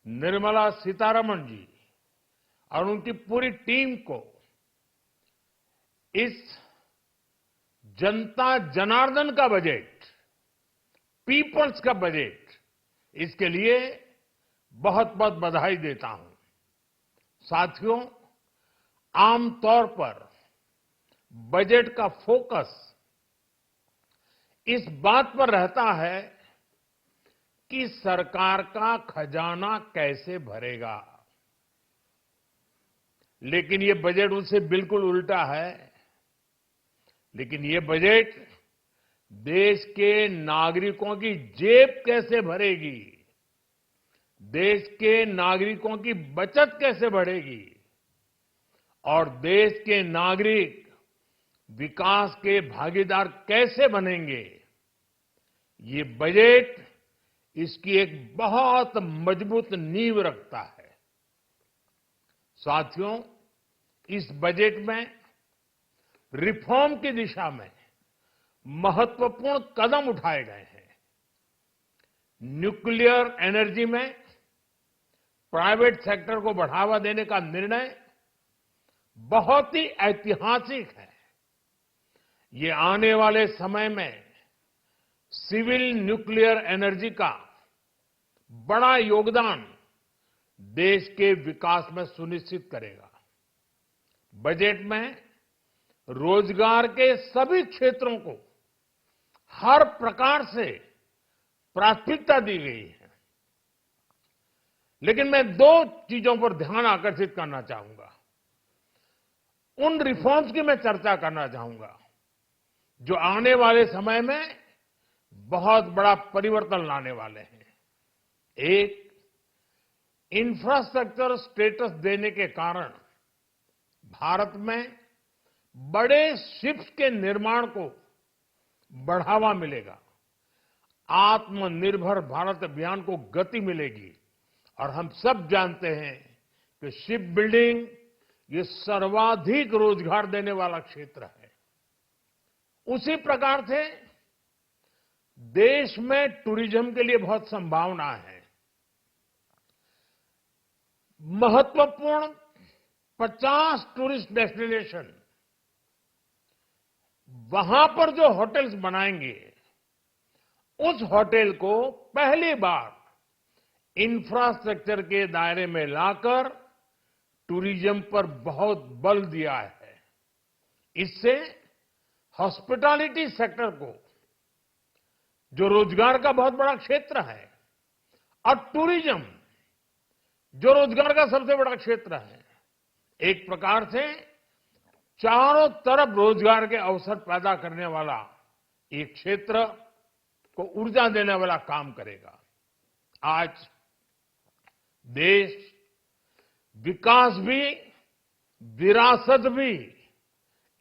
निर्मला सीतारमण जी और उनकी पूरी टीम को इस जनता जनार्दन का बजट, पीपल्स का बजट, इसके लिए बहुत बहुत बधाई देता हूं। साथियों, आमतौर पर बजट का फोकस इस बात पर रहता है कि सरकार का खजाना कैसे भरेगा, लेकिन ये बजट उससे बिल्कुल उल्टा है। लेकिन ये बजट देश के नागरिकों की जेब कैसे भरेगी, देश के नागरिकों की बचत कैसे बढ़ेगी और देश के नागरिक विकास के भागीदार कैसे बनेंगे, ये बजट इसकी एक बहुत मजबूत नींव रखता है। साथियों, इस बजट में रिफॉर्म की दिशा में महत्वपूर्ण कदम उठाए गए हैं। न्यूक्लियर एनर्जी में प्राइवेट सेक्टर को बढ़ावा देने का निर्णय बहुत ही ऐतिहासिक है। ये आने वाले समय में सिविल न्यूक्लियर एनर्जी का बड़ा योगदान देश के विकास में सुनिश्चित करेगा। बजट में रोजगार के सभी क्षेत्रों को हर प्रकार से प्राथमिकता दी गई है। लेकिन मैं दो चीजों पर ध्यान आकर्षित करना चाहूंगा, उन रिफॉर्म्स की मैं चर्चा करना चाहूंगा जो आने वाले समय में बहुत बड़ा परिवर्तन लाने वाले हैं। एक, इंफ्रास्ट्रक्चर स्टेटस देने के कारण भारत में बड़े शिप्स के निर्माण को बढ़ावा मिलेगा, आत्मनिर्भर भारत अभियान को गति मिलेगी। और हम सब जानते हैं कि शिप बिल्डिंग ये सर्वाधिक रोजगार देने वाला क्षेत्र है। उसी प्रकार से देश में टूरिज्म के लिए बहुत संभावना है। महत्वपूर्ण 50 टूरिस्ट डेस्टिनेशन, वहां पर जो होटल्स बनाएंगे, उस होटल को पहली बार इंफ्रास्ट्रक्चर के दायरे में लाकर टूरिज्म पर बहुत बल दिया है। इससे हॉस्पिटैलिटी सेक्टर को, जो रोजगार का बहुत बड़ा क्षेत्र है, और टूरिज्म जो रोजगार का सबसे बड़ा क्षेत्र है, एक प्रकार से चारों तरफ रोजगार के अवसर पैदा करने वाला एक क्षेत्र को ऊर्जा देने वाला काम करेगा। आज देश विकास भी विरासत भी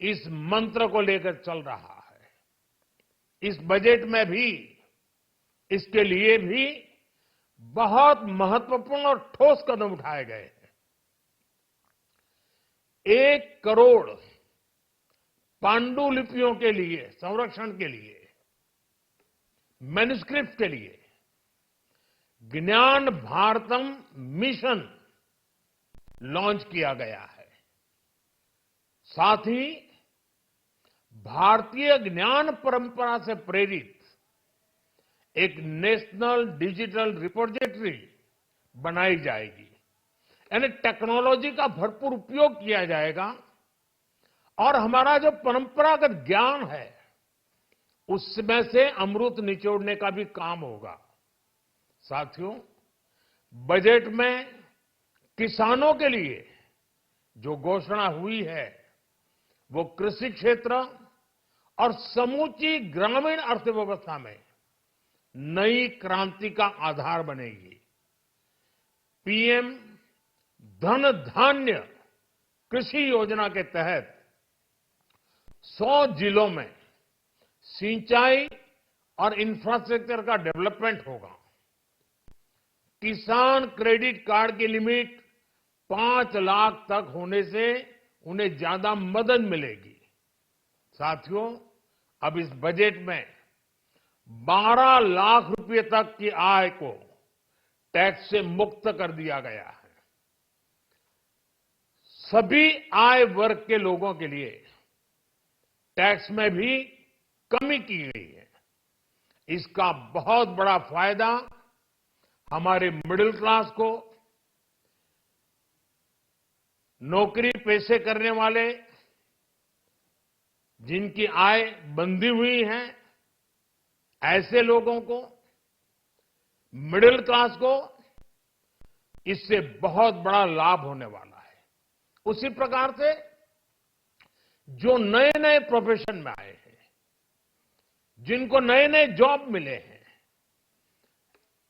इस मंत्र को लेकर चल रहा है। इस बजट में भी इसके लिए भी बहुत महत्वपूर्ण और ठोस कदम उठाए गए हैं। 1 करोड़ पांडुलिपियों के लिए संरक्षण के लिए, मैन्युस्क्रिप्ट के लिए ज्ञान भारतम मिशन लॉन्च किया गया है। साथ ही भारतीय ज्ञान परंपरा से प्रेरित एक नेशनल डिजिटल रिपोजिटरी बनाई जाएगी। यानी टेक्नोलॉजी का भरपूर उपयोग किया जाएगा और हमारा जो परंपरागत ज्ञान है उसमें से अमृत निचोड़ने का भी काम होगा। साथियों, बजट में किसानों के लिए जो घोषणा हुई है वो कृषि क्षेत्र और समूची ग्रामीण अर्थव्यवस्था में नई क्रांति का आधार बनेगी। पीएम धन धान्य कृषि योजना के तहत 100 जिलों में सिंचाई और इंफ्रास्ट्रक्चर का डेवलपमेंट होगा। किसान क्रेडिट कार्ड की लिमिट 5 लाख तक होने से उन्हें ज्यादा मदद मिलेगी। साथियों, अब इस बजट में 12 लाख रुपए तक की आय को टैक्स से मुक्त कर दिया गया है। सभी आय वर्ग के लोगों के लिए टैक्स में भी कमी की गई है। इसका बहुत बड़ा फायदा हमारे मिडिल क्लास को, नौकरी पेशे करने वाले, जिनकी आय बंधी हुई है, ऐसे लोगों को, मिडिल क्लास को इससे बहुत बड़ा लाभ होने वाला है। उसी प्रकार से जो नए नए प्रोफेशन में आए हैं, जिनको नए नए जॉब मिले हैं,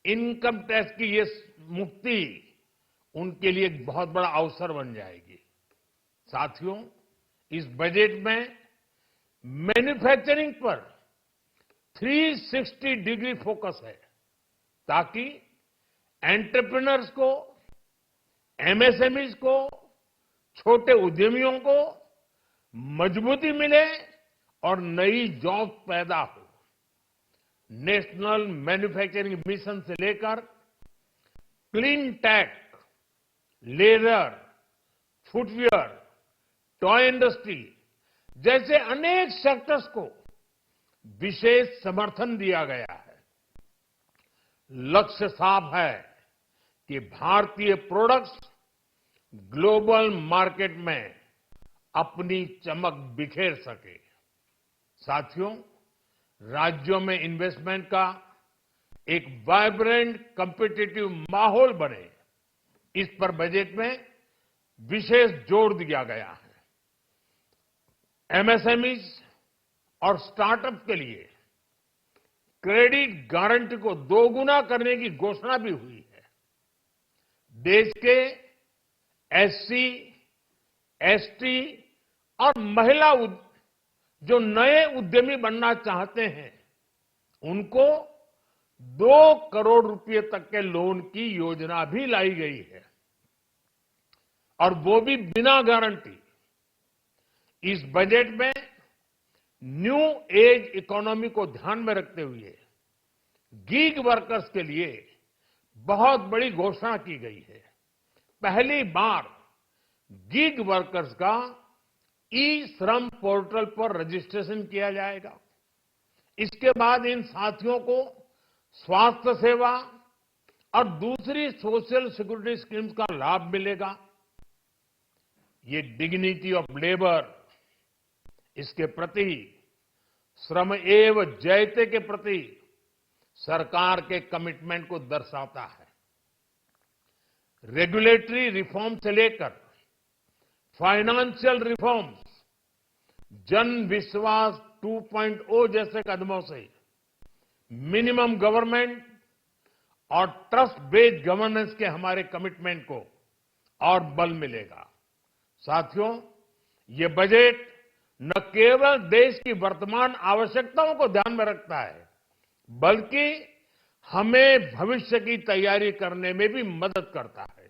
इनकम टैक्स की ये मुक्ति उनके लिए एक बहुत बड़ा अवसर बन जाएगी। साथियों, इस बजट में मैन्युफैक्चरिंग पर 360 डिग्री फोकस है, ताकि एंटरप्रेन्योर्स को, एमएसएमईज को, छोटे उद्यमियों को मजबूती मिले और नई जॉब पैदा हो। नेशनल मैन्युफैक्चरिंग मिशन से लेकर clean tech, leather, footwear, toy industry जैसे अनेक सेक्टर्स को विशेष समर्थन दिया गया है। लक्ष्य साफ है कि भारतीय प्रोडक्ट्स ग्लोबल मार्केट में अपनी चमक बिखेर सके। साथियों, राज्यों में इन्वेस्टमेंट का एक वाइब्रेंट कॉम्पिटिटिव माहौल बने, इस पर बजट में विशेष जोर दिया गया है। एमएसएमईज और स्टार्टअप के लिए क्रेडिट गारंटी को दोगुना करने की घोषणा भी हुई है। देश के एससी, एसटी और महिला जो नए उद्यमी बनना चाहते हैं, उनको 2 करोड़ रुपए तक के लोन की योजना भी लाई गई है, और वो भी बिना गारंटी। इस बजट में न्यू एज इकोनॉमी को ध्यान में रखते हुए गीग वर्कर्स के लिए बहुत बड़ी घोषणा की गई है। पहली बार गीग वर्कर्स का ई श्रम पोर्टल पर रजिस्ट्रेशन किया जाएगा। इसके बाद इन साथियों को स्वास्थ्य सेवा और दूसरी सोशल सिक्योरिटी स्कीम्स का लाभ मिलेगा। ये डिग्निटी ऑफ लेबर, इसके प्रति, श्रम एव जयते के प्रति सरकार के कमिटमेंट को दर्शाता है। रेगुलेटरी रिफॉर्म से लेकर फाइनेंशियल रिफॉर्म्स, जन विश्वास 2.0 जैसे कदमों से मिनिमम गवर्नमेंट और ट्रस्ट बेस्ड गवर्नेंस के हमारे कमिटमेंट को और बल मिलेगा। साथियों, ये बजट न केवल देश की वर्तमान आवश्यकताओं को ध्यान में रखता है, बल्कि हमें भविष्य की तैयारी करने में भी मदद करता है।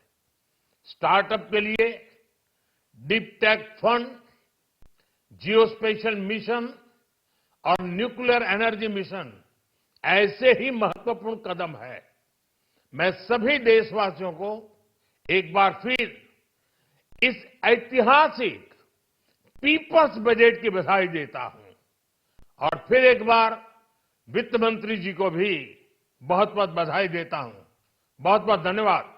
स्टार्टअप के लिए deep tech fund, geospatial mission और न्यूक्लियर एनर्जी मिशन ऐसे ही महत्वपूर्ण कदम है। मैं सभी देशवासियों को एक बार फिर इस ऐतिहासिक पीपल्स बजट की बधाई देता हूं, और फिर एक बार वित्त मंत्री जी को भी बहुत बहुत बधाई देता हूं। बहुत बहुत धन्यवाद।